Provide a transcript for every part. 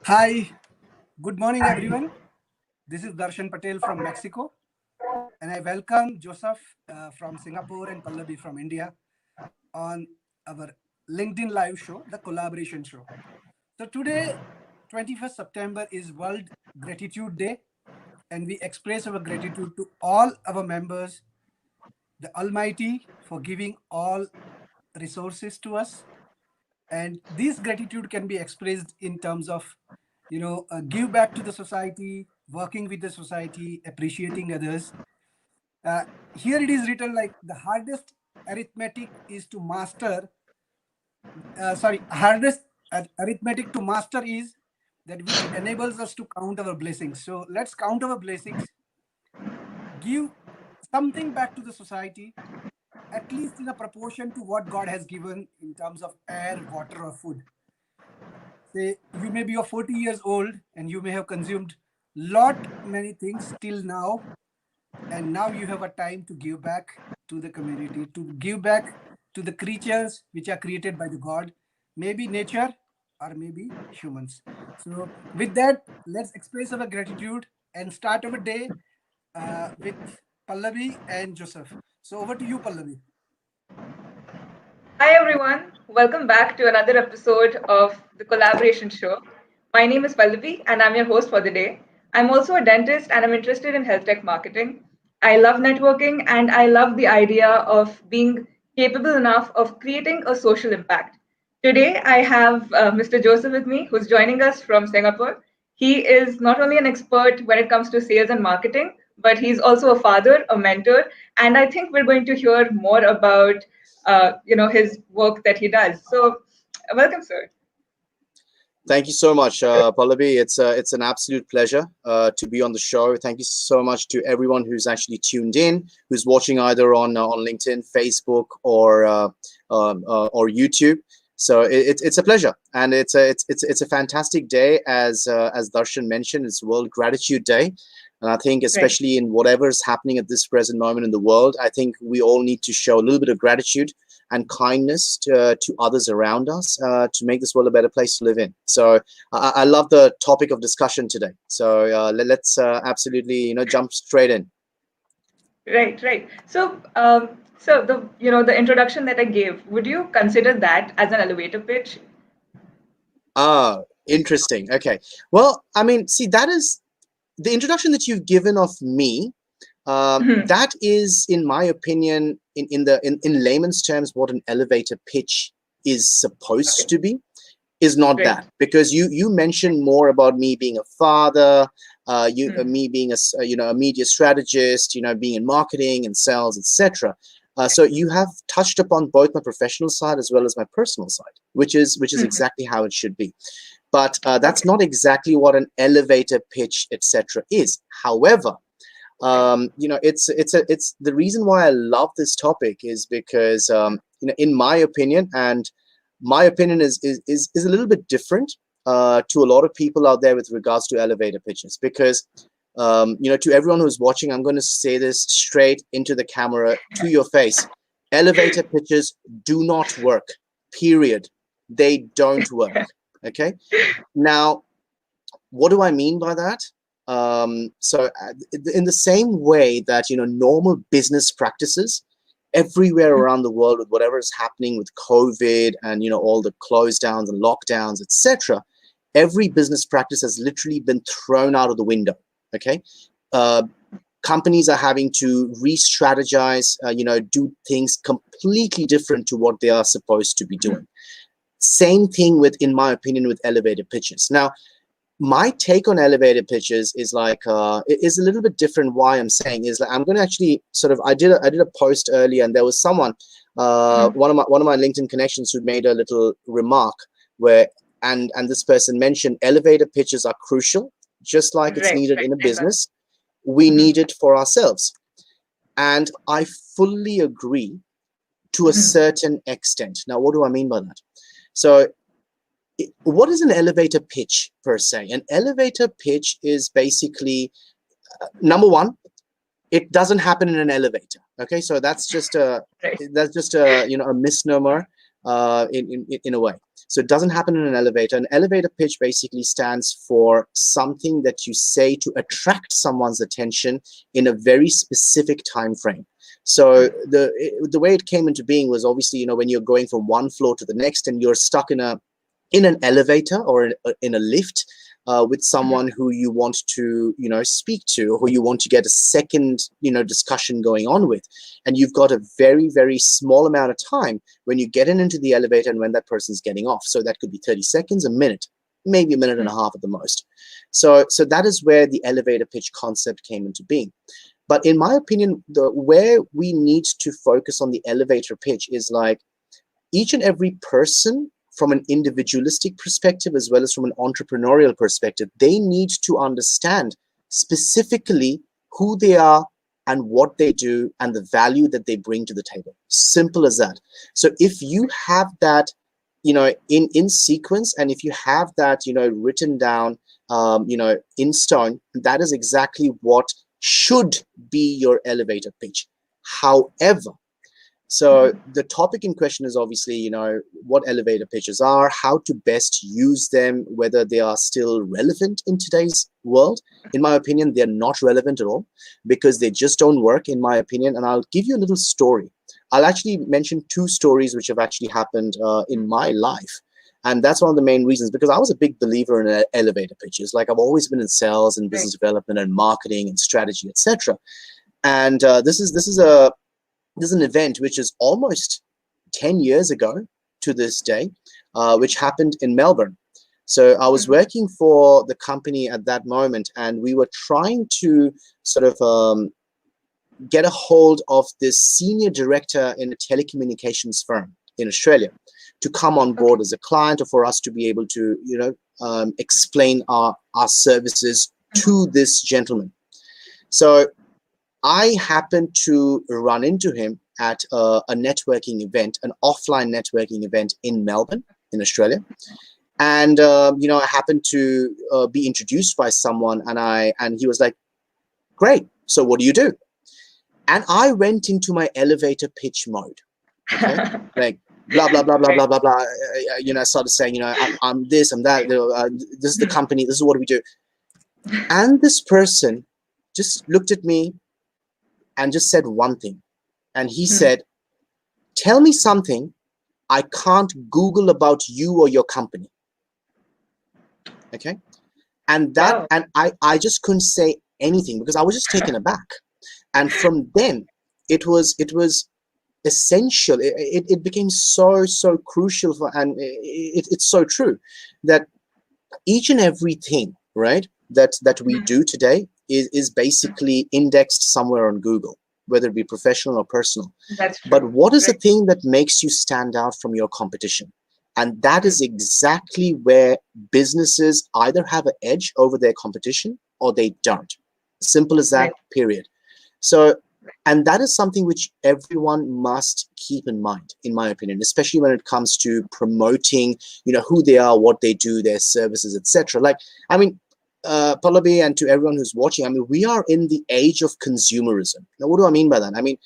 Hi, good morning, everyone. This is Darshan Patel from Mexico, and I welcome Joseph from Singapore and Pallabi from India on our LinkedIn live show, the collaboration show. So, today, 21st September, is World Gratitude Day, and we express our gratitude to all our members, the Almighty, for giving all resources to us. And this gratitude can be expressed in terms of give back to the society, working with the society, appreciating others. uh, Here it is written like the hardest arithmetic is to master hardest arithmetic to master is that which enables us to count our blessings. So let's count our blessings, give something back to the society, at least in a proportion to what God has given in terms of air, water, or food. Say you may be 40 years old and you may have consumed lot many things till now, and now you have a time to give back to the community, to give back to the creatures which are created by the God, maybe nature or maybe humans. So with that, let's express our gratitude and start our day with Pallavi and Joseph. So over to you, Pallavi. Hi everyone, welcome back to another episode of the Collaboration Show. My name is Pallavi and I'm your host for the day. I'm also a dentist and I'm interested in health tech marketing. I love networking and I love the idea of being capable enough of creating a social impact. Today I have Mr. Joseph with me who's joining us from Singapore. He is not only an expert when it comes to sales and marketing, but he's also a father, a mentor, and I think we're going to hear more about his work that he does. So, welcome, sir. Thank you so much, Pallavi. It's an absolute pleasure to be on the show. Thank you so much to everyone who's actually tuned in, who's watching either on LinkedIn, Facebook, or YouTube. So it's a pleasure, and it's a fantastic day, as Darshan mentioned. It's World Gratitude Day, and I think Right. especially in whatever is happening at this present moment in the world, I think we all need to show a little bit of gratitude and kindness to others around us to make this world a better place to live in. So I love the topic of discussion today. So let's absolutely jump straight in. Right, right. So the introduction that I gave, would you consider that as an elevator pitch? Ah, interesting. Okay. Well, I mean, see, that is the introduction that you've given of me. Mhm. That is, in my opinion, in layman's terms, what an elevator pitch is supposed Okay, to be. Is not right. that, because you mentioned more about me being a father, Hmm. me being a media strategist, being in marketing and sales, etc. So you have touched upon both my professional side as well as my personal side, which is Mhm. exactly how it should be. But that's Okay, not exactly what an elevator pitch, etc. is. However, right. it's the reason why I love this topic is because in my opinion, and my opinion is a little bit different to a lot of people out there with regards to elevator pitches, because to everyone who's watching, I'm going to say this straight into the camera, to your face: elevator pitches do not work, period. They don't work. Okay. Now, what do I mean by that? In the same way that normal business practices everywhere around the world, with whatever is happening with COVID and all the close downs and lockdowns, etc., every business practice has literally been thrown out of the window. Okay. uh, Companies are having to re-strategize, do things completely different to what they are supposed to be doing. Same thing with, in my opinion, with elevator pitches. Now, my take on elevator pitches is is a little bit different. Why I'm saying is, like, I'm going to actually sort of, I did a post earlier, and there was someone, Mhm. one of my LinkedIn connections, who made a little remark where, and this person mentioned elevator pitches are crucial, just like it's Right, needed right. in a I saw business. We that. need it for ourselves, and I fully agree to a Mhm. certain extent. Now, what do I mean by that? So what is an elevator pitch per se? An elevator pitch is basically, number one, it doesn't happen in an elevator. Okay, so that's just a Right. a misnomer in a way. So it doesn't happen in an elevator. An elevator pitch basically stands for something that you say to attract someone's attention in a very specific time frame. So the way it came into being was obviously, when you're going from one floor to the next and you're stuck in an elevator or in a lift, with someone who you want to, speak to, or who you want to get a second, discussion going on with. And you've got a very, very small amount of time when you get into the elevator and when that person's getting off. So that could be 30 seconds, a minute, maybe a minute and a half at the most. So that is where the elevator pitch concept came into being. But in my opinion, where we need to focus on the elevator pitch is like each and every person, from an individualistic perspective as well as from an entrepreneurial perspective, they need to understand specifically who they are and what they do and the value that they bring to the table. Simple as that. So if you have that, in sequence, and if you have that, written down, in stone, that is exactly what should be your elevator pitch. However, so the topic in question is obviously, what elevator pitches are, how to best use them, whether they are still relevant in today's world. In my opinion, they're not relevant at all because they just don't work, in my opinion. And I'll give you a little story. I'll actually mention two stories which have actually happened in my life. And that's one of the main reasons, because I was a big believer in elevator pitches. Like I've always been in sales and business development and marketing and strategy, etc. And this is an event which is almost 10 years ago to this day, which happened in Melbourne. So I was working for the company at that moment, and we were trying to sort of get a hold of this senior director in a telecommunications firm in Australia to come on board as a client, or for us to be able to, explain our services to this gentleman. So I happened to run into him at a networking event, an offline networking event in Melbourne, in Australia. And, I happened to be introduced by someone, and he was like, great, so what do you do? And I went into my elevator pitch mode, okay? Like, blah, blah, blah, blah, blah, blah, blah. I started saying, I'm this, I'm that, this is the company, this is what we do. And this person just looked at me and just said one thing. And he said, tell me something I can't Google about you or your company. Okay. And that, wow. And I just couldn't say anything because I was just taken aback. And from then it was essential. It became so crucial and it's so true that each and everything, right, that we do today is basically indexed somewhere on Google, whether it be professional or personal. That's true. But what is the thing that makes you stand out from your competition? And that is exactly where businesses either have an edge over their competition or they don't. Simple as that, period. So, and that is something which everyone must keep in mind, in my opinion, especially when it comes to promoting, who they are, what they do, their services, etc. Like, I mean, Pallabi, and to everyone who's watching, I mean, we are in the age of consumerism. Now, what do I mean by that? I mean,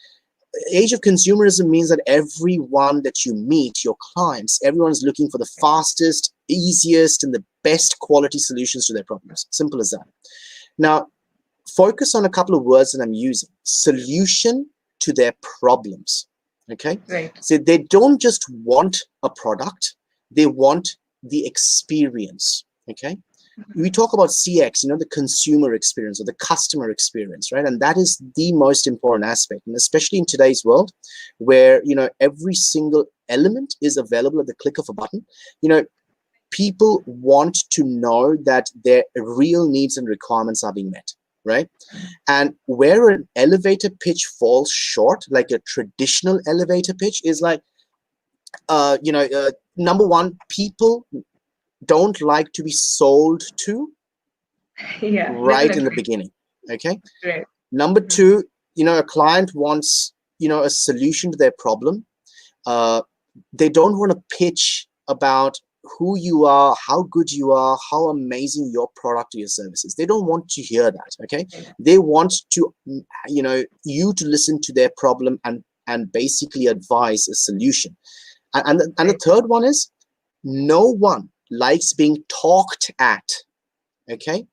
age of consumerism means that everyone that you meet, your clients, everyone's looking for the fastest, easiest, and the best quality solutions to their problems. Simple as that. Now, focus on a couple of words that I'm using. Solution to their problems. Okay? Right. So they don't just want a product, they want the experience. Okay? We talk about CX, the consumer experience or the customer experience, right? And that is the most important aspect. And especially in today's world where, every single element is available at the click of a button, people want to know that their real needs and requirements are being met, right? And where an elevator pitch falls short, like a traditional elevator pitch, is like, number one, people don't like to be sold to right in the beginning. Okay. Right. Number two, a client wants, a solution to their problem. They don't want to pitch about who you are, how good you are, how amazing your product or your service is. They don't want to hear that. Okay. They want to, you to listen to their problem and basically advise a solution. And the third one is, no one likes being talked at. Okay,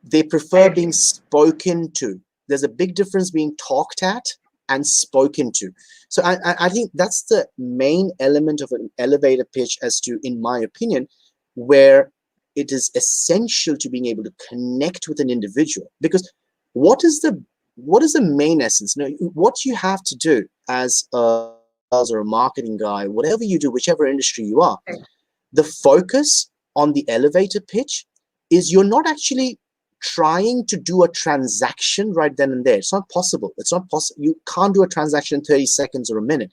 they prefer I being agree. spoken to. There's a big difference being talked at and spoken to. So I think that's the main element of an elevator pitch, as to, in my opinion, where it is essential to being able to connect with an individual. Because what is the main essence? You know, what you have to do as a sales or a marketing guy, whatever you do, whichever industry you are, Right. the focus on the elevator pitch is you're not actually trying to do a transaction right then and there. It's not possible. It's not possible. You can't do a transaction in 30 seconds or a minute.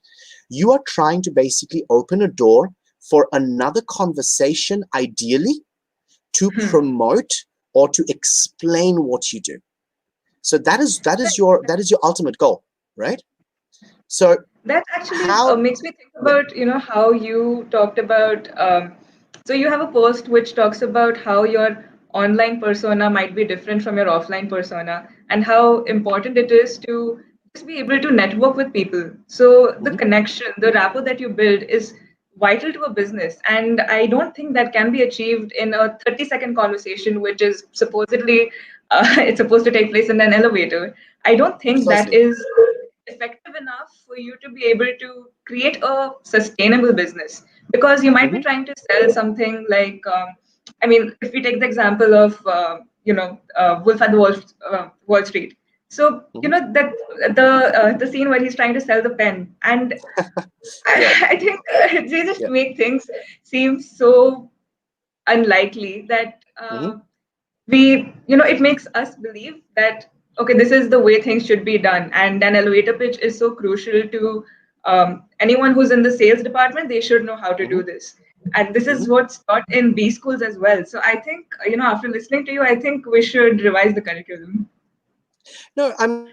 You are trying to basically open a door for another conversation, ideally, to Hmm. promote or to explain what you do. So that is your ultimate goal, right? So That actually how? makes me think Yeah. about, how you talked about. So you have a post which talks about how your online persona might be different from your offline persona, and how important it is to just be able to network with people. So the Mhm, connection, the rapport that you build is vital to a business. And I don't think that can be achieved in a 30-second conversation, which is supposedly it's supposed to take place in an elevator. I don't think that precisely. is effective enough for you to be able to create a sustainable business, because you might be Mhm, trying to sell something like I mean, if we take the example of Wolf at the Wall Street. So mhm. that the scene where he's trying to sell the pen, and Yeah. I think they just Yeah. make things seem so unlikely that Mhm, it makes us believe that, okay, this is the way things should be done. And an elevator pitch is so crucial to anyone who's in the sales department. They should know how to mhm, do this, and this is mhm. what's taught in B schools as well. So I think, after listening to you, I think we should revise the curriculum. No, I mean,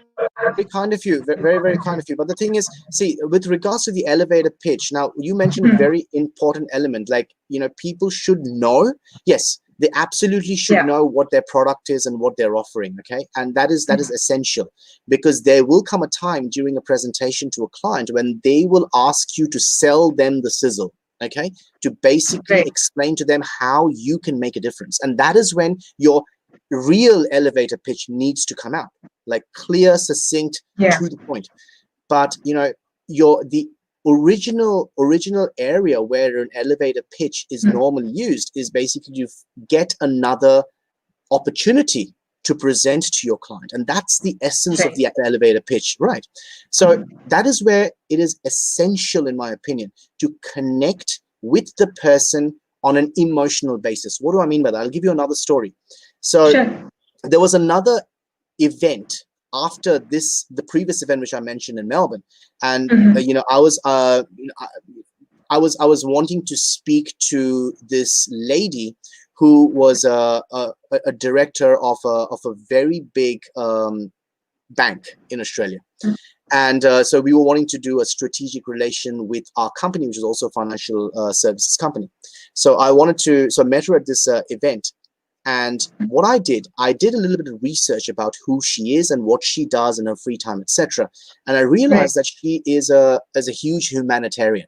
very kind of you, very, very kind of you. But the thing is, see, with regards to the elevator pitch, now you mentioned a very important element. Like, people should know. Yes, they absolutely should Yeah. know what their product is and what they're offering. Okay, and that is essential, because there will come a time during a presentation to a client when they will ask you to sell them the sizzle. Okay, to basically Right. explain to them how you can make a difference, and that is when your real elevator pitch needs to come out, like clear, succinct, Yeah. to the point. But the original area where an elevator pitch is normally used is basically to get another opportunity to present to your client, and that's the essence of Right. the elevator pitch, right? So that is where it is essential, in my opinion, to connect with the person on an emotional basis. What do I mean by that? I'll give you another story. So Sure. there was another event after the previous event which I mentioned in Melbourne, and Mhm. I was wanting to speak to this lady who was a director of a very big bank in Australia. And so we were wanting to do a strategic relation with our company, which is also a financial services company. So I met her at this event. And what I did a little bit of research about who she is and what she does in her free time, etc. And I Right. realized that she is a huge humanitarian.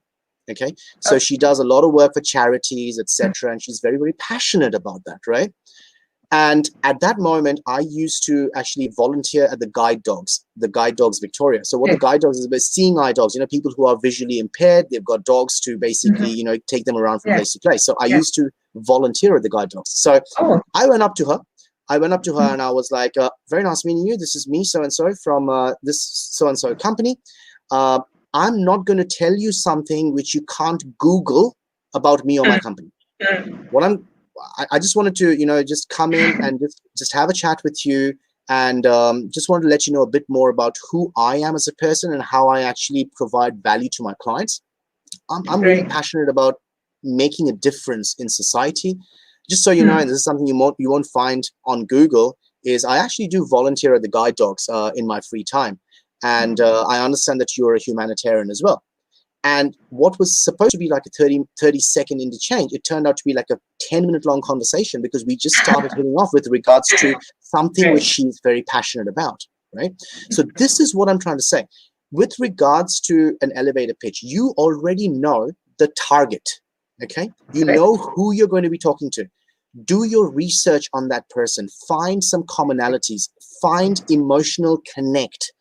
Okay, so Okay. she does a lot of work for charities, etc. And she's very, very passionate about that, right? And at that moment, I used to actually volunteer at the Guide Dogs Victoria. So what the Right. Guide Dogs is about, seeing eye dogs, people who are visually impaired, they've got dogs to basically, Mhm. take them around from Yeah. place to place. So I Yeah. used to volunteer at the Guide Dogs. So Oh. I went up to her. I went up to her and I was like, very nice meeting you. This is me, so-and-so, from this so-and-so company. Uh, I'm not going to tell you something which you can't Google about me or my company. Mm. What I just wanted to, just come in and just have a chat with you, and just wanted to let you know a bit more about who I am as a person and how I actually provide value to my clients. I'm really Right. passionate about making a difference in society. Just so you know, Hmm. and this is something you won't find on Google, is I actually do volunteer at the Guide Dogs in my free time, and I understand that you're a humanitarian as well. And what was supposed to be like a 30-second interchange, it turned out to be like a 10-minute long conversation, because we just started hitting off with regards to something which Right. she's very passionate about, right? So this is what I'm trying to say. With regards to an elevator pitch, you already know the target. Okay, you Right. know who you're going to be talking to. Do your research on that person. Find some commonalities. Find emotional connect.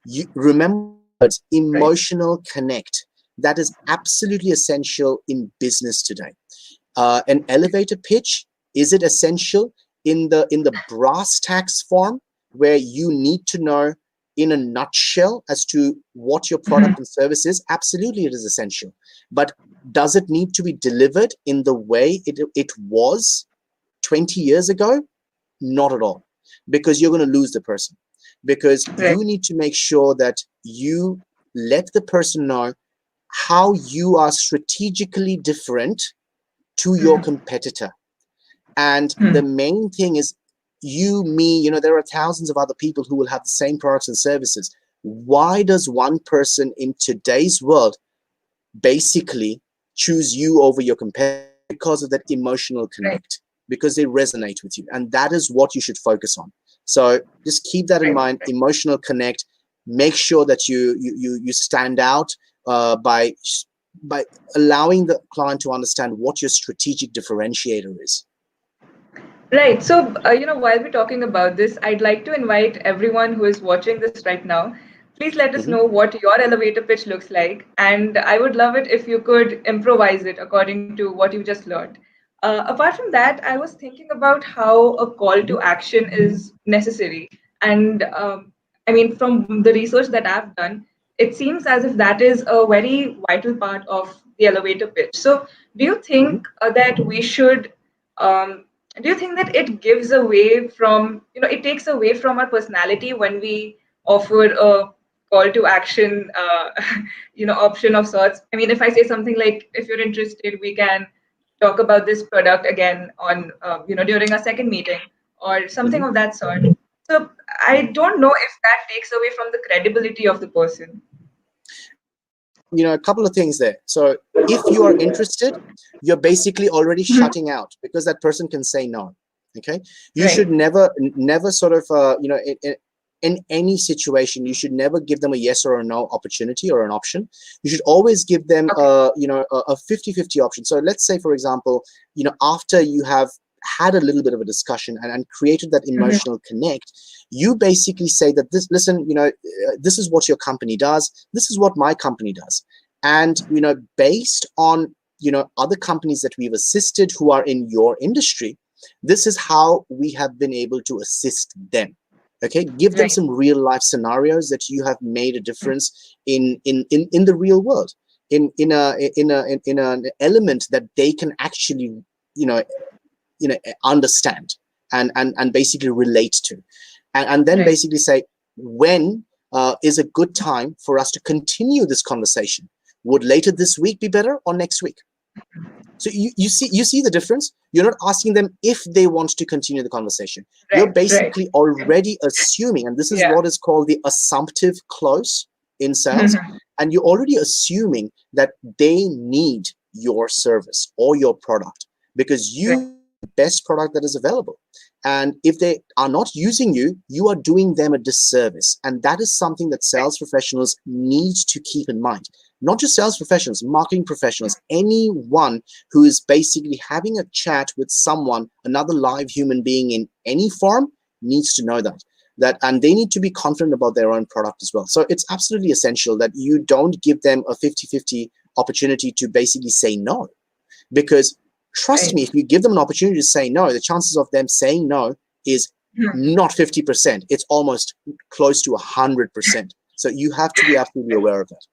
You remember the words Right. emotional connect. That is absolutely essential in business today. An elevator pitch, is it essential in the brass tacks form, where you need to know in a nutshell as to what your product and service is? Absolutely, it is essential. But does it need to be delivered in the way it was 20 years ago? Not at all, because you're going to lose the person. Because Right. you need to make sure that you let the person know how you are strategically different to your competitor. And the main thing is, you, me, there are thousands of other people who will have the same products and services. Why does one person in today's world basically choose you over your competitor? Because of that emotional Right. connect, because they resonate with you. And that is what you should focus on. So just keep that in Right. mind, emotional connect. Make sure that you stand out by allowing the client to understand what your strategic differentiator is. Right. So, while we're talking about this, I'd like to invite everyone who is watching this right now. Please let us Mm-hmm. know what your elevator pitch looks like. And I would love it if you could improvise it according to what you just learned. Apart from that, I was thinking about how a call Mm-hmm. to action is necessary. And I mean, from the research that I've done, it seems as if that is a very vital part of the elevator pitch. So, do you Mm-hmm. think that we should? Um, do you think that it gives away from, it takes away from our personality when we offer a call to action, option of sorts? I mean, if I say something like, if you're interested, we can talk about this product again on, during a second meeting or something Mm-hmm. of that sort. So I don't know if that takes away from the credibility of the person. A couple of things there. So if you are interested, you're basically already shutting out, because that person can say no. Okay, you Right. should never sort of in any situation, you should never give them a yes or a no opportunity or an option. You should always give them Okay. a 50-50 option. So let's say, for example, after you have had a little bit of a discussion and created that emotional connect, you basically say that listen, this is what your company does, this is what my company does. And based on other companies that we've assisted who are in your industry, this is how we have been able to assist them. Okay, give them Right. some real life scenarios that you have made a difference in the real world, in an element that they can actually you know understand and basically relate to, and then Right. basically say, when is a good time for us to continue this conversation? Would later this week be better, or next week? So you see the difference. You're not asking them if they want to continue the conversation. You're Right. Right. basically already assuming, and this is Yeah. what is called the assumptive close in sales. And you're already assuming that they need your service or your product, because Right. you the best product that is available. And if they are not using you, you are doing them a disservice. And that is something that sales professionals need to keep in mind. Not just sales professionals, marketing professionals, anyone who is basically having a chat with someone, another live human being in any form, needs to know that and they need to be confident about their own product as well. So it's absolutely essential that you don't give them a 50-50 opportunity to basically say no, because trust Right. me, if you give them an opportunity to say no, the chances of them saying no is not 50%. It's almost close to 100%. So you have to be absolutely aware of that.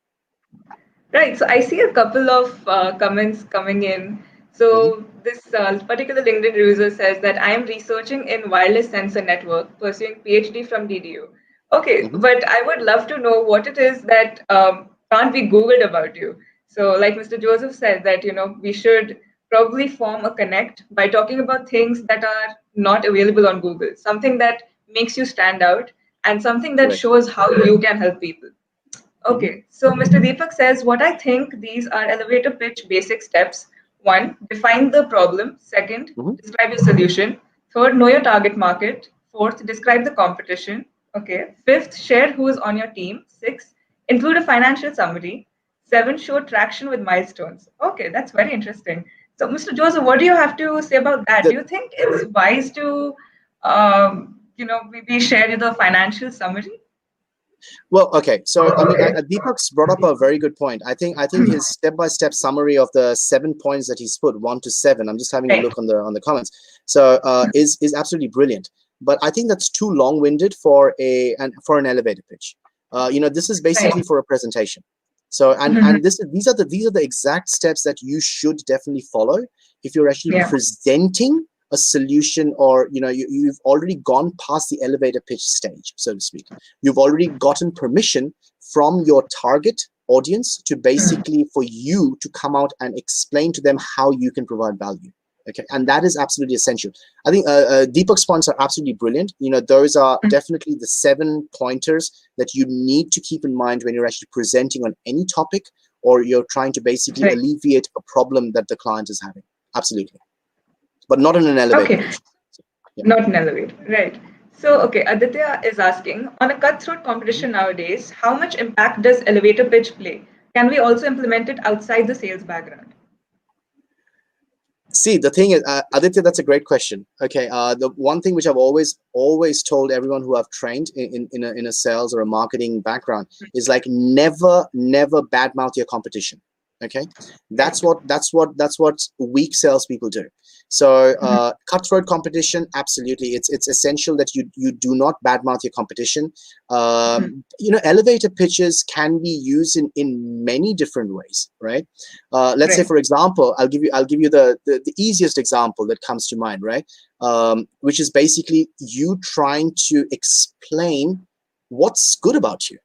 Right. So I see a couple of comments coming in. Mm-hmm. So this particular LinkedIn user says that I am researching in wireless sensor network, pursuing PhD from DDU. Okay, Mm-hmm. but I would love to know what it is that can't be Googled about you. So like Mr. Joseph said that we should probably form a connect by talking about things that are not available on Google, something that makes you stand out and something that Correct. shows how you can help people. Mm-hmm. Okay, so Mr. Deepak says, what I think these are elevator pitch basic steps. One, define the problem. Second, Mm-hmm. describe your solution. Third, know your target market. Fourth, describe the competition. Okay. Fifth, share who is on your team. Sixth, include a financial summary. 7 show traction with milestones. Okay, that's very interesting. So, Mr. Joseph, what do you have to say about that? Do The, you think it's wise to, maybe share the financial summary? well, okay. So I mean, Deepak's brought up a very good point. I think his step-by-step summary of the 7 points that he's put, 1 to 7. I'm just having a Right. look on the comments. So is absolutely brilliant. But I think that's too long-winded for an elevator pitch. This is basically Right. for a presentation. So and these are the exact steps that you should definitely follow if you're actually Yeah. presenting a solution, or you've already gone past the elevator pitch stage, so to speak. You've already gotten permission from your target audience to basically for you to come out and explain to them how you can provide value. Okay, and that is absolutely essential. I think Deepak's points are absolutely brilliant. Those are definitely the 7 pointers that you need to keep in mind when you're actually presenting on any topic, or you're trying to basically Right. alleviate a problem that the client is having. Absolutely, but not in an elevator Okay. pitch. So, yeah. Not an elevator. Right. So, okay, Aditya is asking, on a cutthroat competition nowadays, how much impact does elevator pitch play? Can we also implement it outside the sales background? See, the thing is, Aditya, that's a great question. Okay, the one thing which I've always told everyone who I've trained in a sales or a marketing background is like never badmouth your competition. Okay, Right. that's what weak salespeople do. So Mhm. cutthroat competition, absolutely, it's essential that you do not badmouth your competition. Mhm. Elevator pitches can be used in many different ways, right? Let's say, Right. for example, I'll give you the easiest example that comes to mind, right? Which is basically you trying to explain what's good about you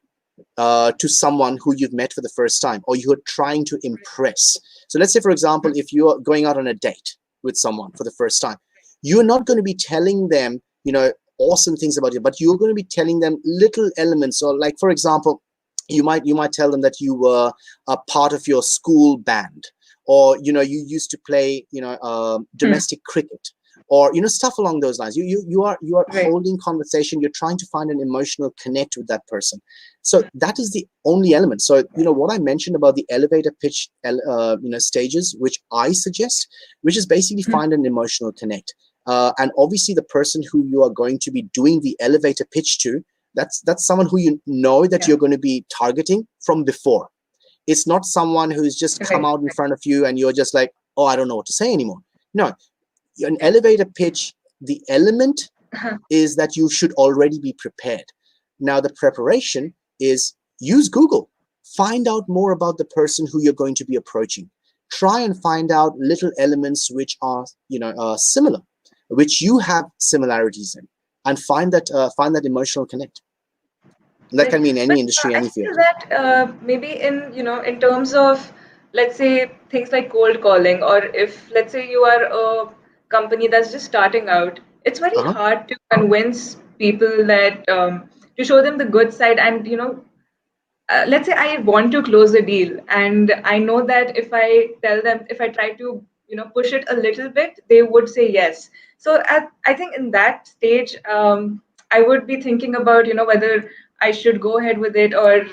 to someone who you've met for the first time, or you're trying to impress. So let's say, for example, if you're going out on a date with someone for the first time, you're not going to be telling them, awesome things about you, but you're going to be telling them little elements. Or like, for example, you might tell them that you were a part of your school band, or you used to play Hmm. domestic cricket, or stuff along those lines. You are Right. holding conversation, you're trying to find an emotional connect with that person. So that is the only element. So what I mentioned about the elevator pitch stages, which I suggest, which is basically Mhm. find an emotional connect. And obviously the person who you are going to be doing the elevator pitch to, that's someone who you know that Yeah. you're going to be targeting from before. It's not someone who's just come Right. out in front of you and you're just like, oh, I don't know what to say anymore. No, an Right. elevator pitch, the element Uh-huh. is that you should already be prepared. Now, the preparation is use Google. Find out more about the person who you're going to be approaching. Try and find out little elements which are, similar, which you have similarities in, and find that emotional connect. And that Right. can be in But any industry, I any feel field. that maybe in terms of, let's say, things like cold calling, or if, let's say, you are a company that's just starting out, it's very Uh-huh. hard to convince people that, to show them the good side. And let's say I want to close a deal, and I know that if I tell them, if I try to push it a little bit, they would say yes. So I think in that stage, I would be thinking about whether I should go ahead with it, or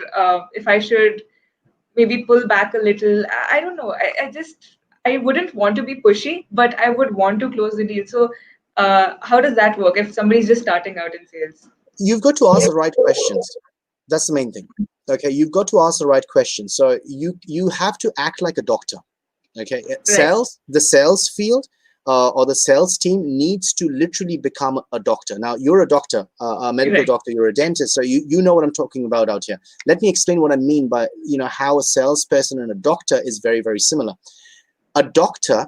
if I should maybe pull back a little. I don't know. I wouldn't want to be pushy, but I would want to close the deal. So how does that work if somebody's just starting out in sales? You've got to ask the right questions. That's the main thing. Okay, you've got to ask the right questions. So you have to act like a doctor. Okay, Right. the sales field, or the sales team needs to literally become a doctor. Now, you're a doctor, a medical Right. doctor, you're a dentist, so you know what I'm talking about out here. Let me explain what I mean by how a salesperson and a doctor is very, very similar. A doctor,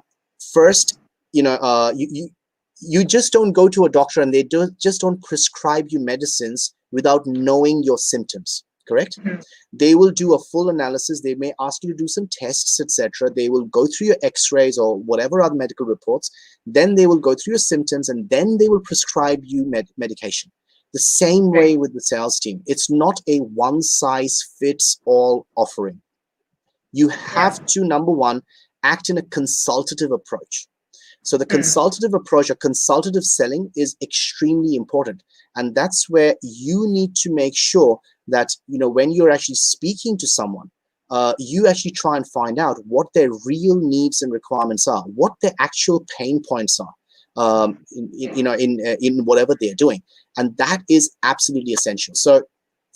first, you just don't go to a doctor and they just don't prescribe you medicines without knowing your symptoms, correct? Mhm. They will do a full analysis. They may ask you to do some tests, etc. They will go through your x-rays or whatever other medical reports. Then they will go through your symptoms, and then they will prescribe you medication. The same Right. way with the sales team. It's not a one size fits all offering. You Yeah. have to, number one, act in a consultative approach. So the Hmm. consultative approach or consultative selling is extremely important. And that's where you need to make sure that, when you're actually speaking to someone, you actually try and find out what their real needs and requirements are, what their actual pain points are, in whatever they're doing, and that is absolutely essential. So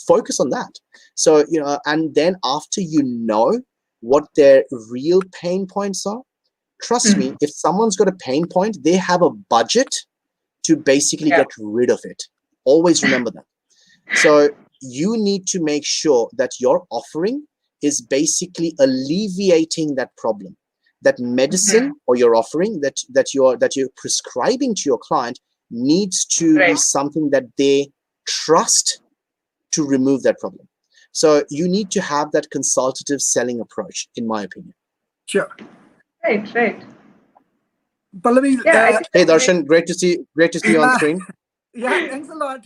focus on that. So and then after you know what their real pain points are, trust me, if someone's got a pain point, they have a budget to basically Yeah. get rid of it. Always remember that. So you need to make sure that your offering is basically alleviating that problem. That medicine or your offering that you're prescribing to your client needs to be Right. something that they trust to remove that problem. So you need to have that consultative selling approach, in my opinion. Sure. Right. Right. Pallavi, Yeah. I think Hey that's great. Darshan, great to see you on yeah, screen. yeah, thanks a lot.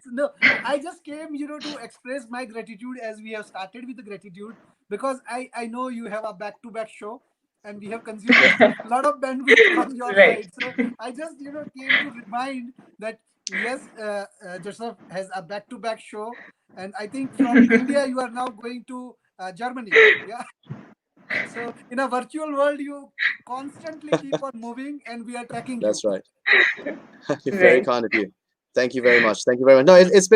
So, no, I just came, to express my gratitude as we have started with the gratitude, because I know you have a back-to-back show and we have consumed Yeah, a lot of bandwidth from your Right. side. So I just, came to remind that yes, Joseph has a back-to-back show, and I think from India you are now going to Germany. Yeah. So in a virtual world, you constantly keep on moving, and we are tracking you. that's right. You're very Right. kind of you. Thank you very much. Thank you very much. No, it's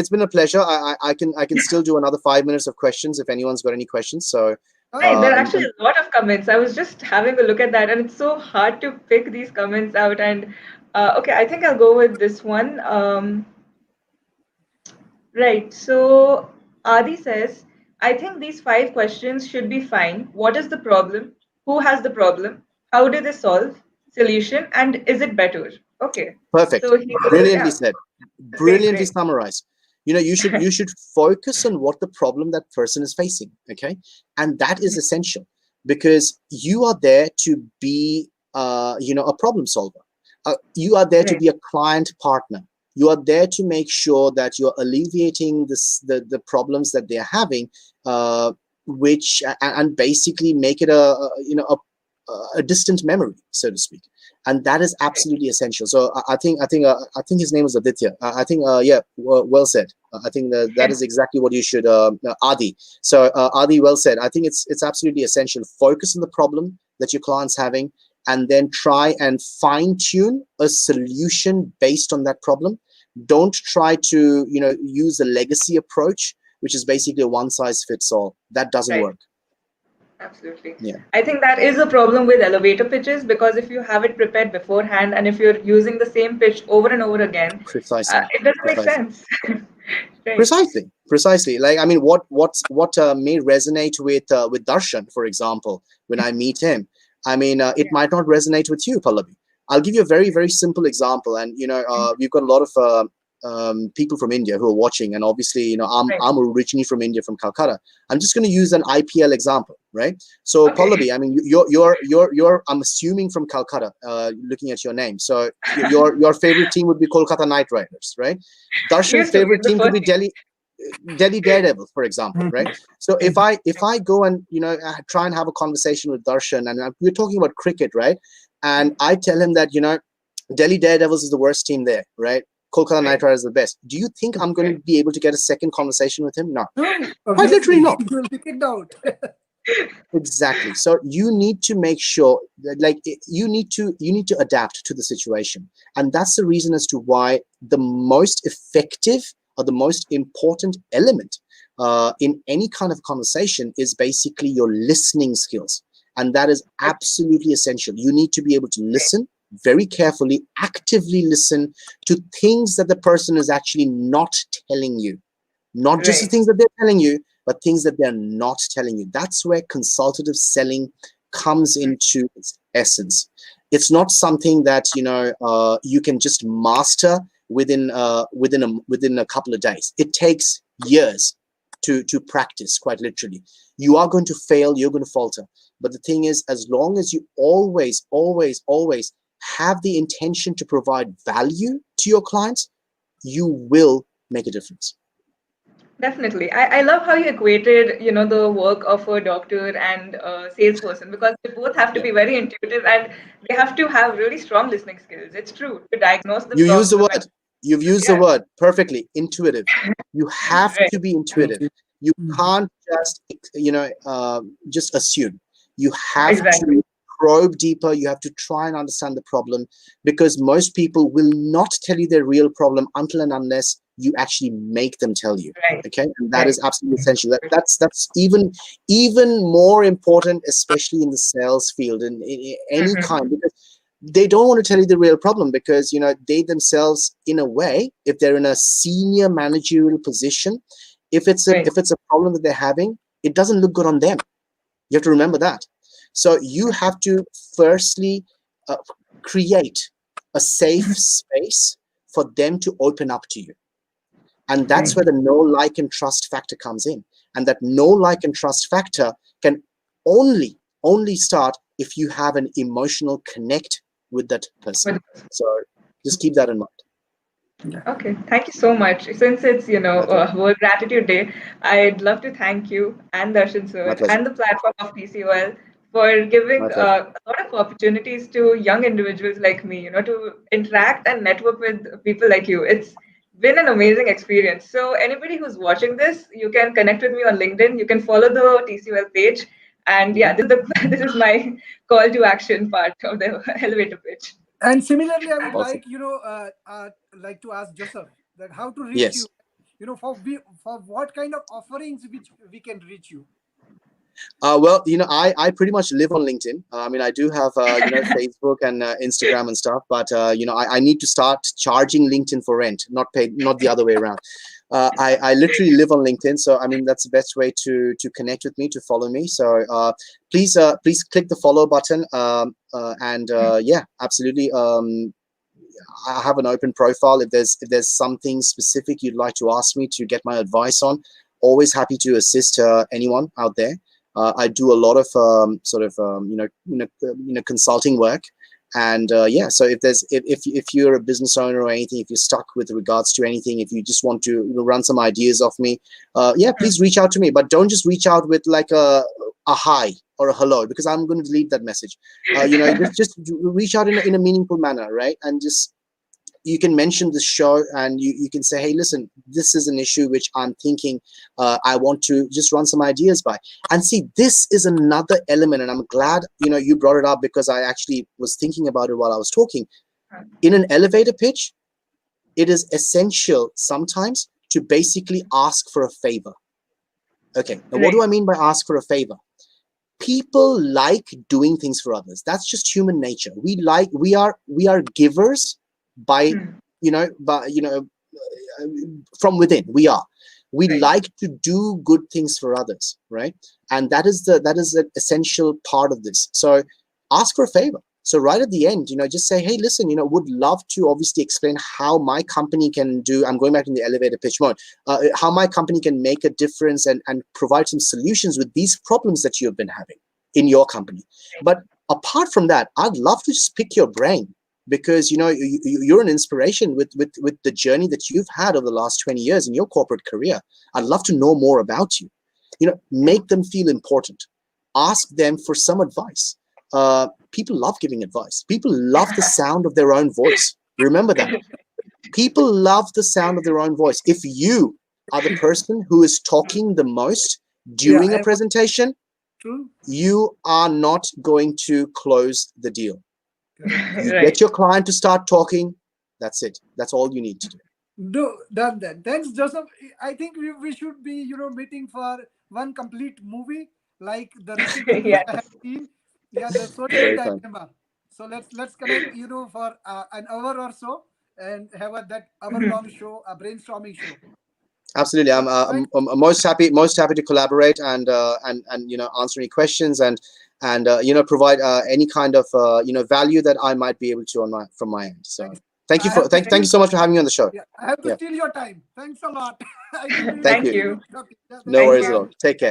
been a pleasure. I can still do another 5 minutes of questions if anyone's got any questions. So, Oh, Right. There are actually and a lot of comments. I was just having a look at that, and it's so hard to pick these comments out. And okay, I think I'll go with this one. Right. So Adi says, I think these five questions should be fine. What is the problem? Who has the problem? How do they solve? Solution? And is it better? Okay. perfect. So he will, Brilliantly yeah. said. Great, Brilliantly great. summarized. You should focus on what the problem that person is facing. Okay, and that is essential because you are there to be, a problem solver. You are there to Right. be a client partner. You are there to make sure that you're alleviating the problems that they're having, which and basically make it a distant memory, so to speak, and that is Right. absolutely essential. So I think his name was Aditya. I think yeah, well said. I think that is exactly what you should, Adi. So Adi, well said. I think it's absolutely essential. Focus on the problem that your client's having, and then try and fine tune a solution based on that problem. Don't try to use a legacy approach, which is basically a one size fits all. That doesn't Right. work. Absolutely. Yeah, I think that is a problem with elevator pitches because if you have it prepared beforehand and if you're using the same pitch over and over again, precisely, it doesn't make precisely. sense. Right. Precisely. Like, I mean, what may resonate with Darshan, for example, when I meet him. I mean, it Yeah. might not resonate with you, Pallavi. I'll give you a very, very simple example, and we've got a lot of people from India who are watching, and obviously, Right. I'm originally from India, from Calcutta. I'm just going to use an IPL example, right? So, Okay. Pallavi, I mean, you're I'm assuming from Calcutta, looking at your name. So, your favorite team would be Kolkata Knight Riders, right? Darshan's Used to be favorite the team could first be thing. Delhi Daredevils, for example, right? So if I go and try and have a conversation with Darshan, and we're talking about cricket, right? And I tell him that Delhi Daredevils is the worst team there, right? Kolkata Knight Right. Riders is the best. Do you think I'm going Right. to be able to get a second conversation with him? No, no, quite literally obviously, not. you will be kicked out. Exactly. So you need to make sure that, like, you need to adapt to the situation, and that's the reason as to why the most effective or the most important element in any kind of conversation is basically your listening skills, and that is absolutely essential. You need to be able to listen very carefully, actively listen to things that the person is actually not telling you, not just the Right. things that they're telling you, but things that they're not telling you. That's where consultative selling comes into its essence. It's not something that you can just master within a couple of days. It takes years to practice, quite literally. You are going to fail, you're going to falter. But the thing is, as long as you always, always, always have the intention to provide value to your clients, you will make a difference. Definitely. I love how you equated, the work of a doctor and a salesperson because they both have to Yeah. be very intuitive and they have to have really strong listening skills. It's true to diagnose the You use the problem and word. You've used the yeah, word perfectly. Intuitive. You have right. to be intuitive. You Mhm. can't just just assume. You have Exactly. to probe deeper. You have to try and understand the problem, because most people will not tell you their real problem until and unless you actually make them tell you. Right. Okay, and that Right. is absolutely essential. That's even more important, especially in the sales field, in any Mm-hmm. kind, because they don't want to tell you the real problem, because they themselves, in a way, if they're in a senior managerial position, Right. if it's a problem that they're having, it doesn't look good on them. You have to remember that. So you have to firstly uh, create a safe space for them to open up to you. And that's Right. where the know, like, and trust factor comes in. And that know, like, and trust factor can only start if you have an emotional connect with that person. With So just keep that in mind. Yeah. Okay, thank you so much. Since it's, My pleasure. World Gratitude Day, I'd love to thank you and Darshan My sir pleasure. and the platform of TCOL for giving My pleasure. a lot of opportunities to young individuals like me, to interact and network with people like you. It's been an amazing experience. So anybody who's watching this, you can connect with me on LinkedIn. You can follow the TCOL page. And yeah, Mhm. this is the this is my call to action part of the elevator pitch. And similarly, I would Awesome. like to ask Joseph that how to reach you. Yes. For what kind of offerings which we can reach you. Well, I pretty much live on LinkedIn. I mean, I do have, Facebook and Instagram and stuff, but, I need to start charging LinkedIn for rent, not pay, not the other way around. I literally live on LinkedIn. So, I mean, that's the best way to connect with me, to follow me. So, please click the follow button. And yeah, absolutely. I have an open profile. If there's something specific you'd like to ask me to get my advice on, always happy to assist anyone out there. I do a lot of sort of consulting work, and yeah. So if you're a business owner or anything, if you're stuck with regards to anything, if you just want to run some ideas off me, yeah, please reach out to me. But don't just reach out with like a hi or a hello, because I'm going to delete that message. Just reach out in a meaningful manner, right? And just, you can mention the show, and you can say, hey, listen, this is an issue which I'm thinking, I want to just run some ideas by. And see, this is another element, and I'm glad you brought it up, because I actually was thinking about it while I was talking. In an elevator pitch, it is essential sometimes to basically ask for a favor. Okay, now what do Right. I mean by ask for a favor? People like doing things for others. That's just human nature. We are givers by Hmm. by from within. We Right. like to do good things for others, right? And that is an essential part of this. So ask for a favor. So right at the end, just say, hey, listen, would love to obviously explain how my company can do. I'm going back in the elevator pitch mode. How my company can make a difference, and provide some solutions with these problems that you have been having in your company. But apart from that, I'd love to just pick your brain, because you're an inspiration with the journey that you've had over the last 20 years in your corporate career. I'd love to know more about you. Make them feel important. Ask them for some advice. People love giving advice. People love the sound of their own voice. Remember that. People love the sound of their own voice. If you are the person who is talking the most Yeah, during a I presentation, true. you are not going to close the deal. Correct. You Right. get your client to start talking. That's it. That's all you need to do. Do done that. Thanks, Joseph. I think we should be meeting for one complete movie like the recent movies Yeah. I have seen. Yeah, the social Very fun. dilemma. So let's connect for an hour or so and have that hour Mhm. long show, a brainstorming show. Absolutely. So thanks. I'm most happy to collaborate, and answer any questions, and provide any kind of value that I might be able to from my end. So Thanks. thank you I for have to thank you steal. so much for having me on the show. Yeah, I have to Yeah. steal your time. Thanks a lot. I think we will Thank Thank you. continue you. talking. Yeah, thank No you. Thank worries at you. all. Take care.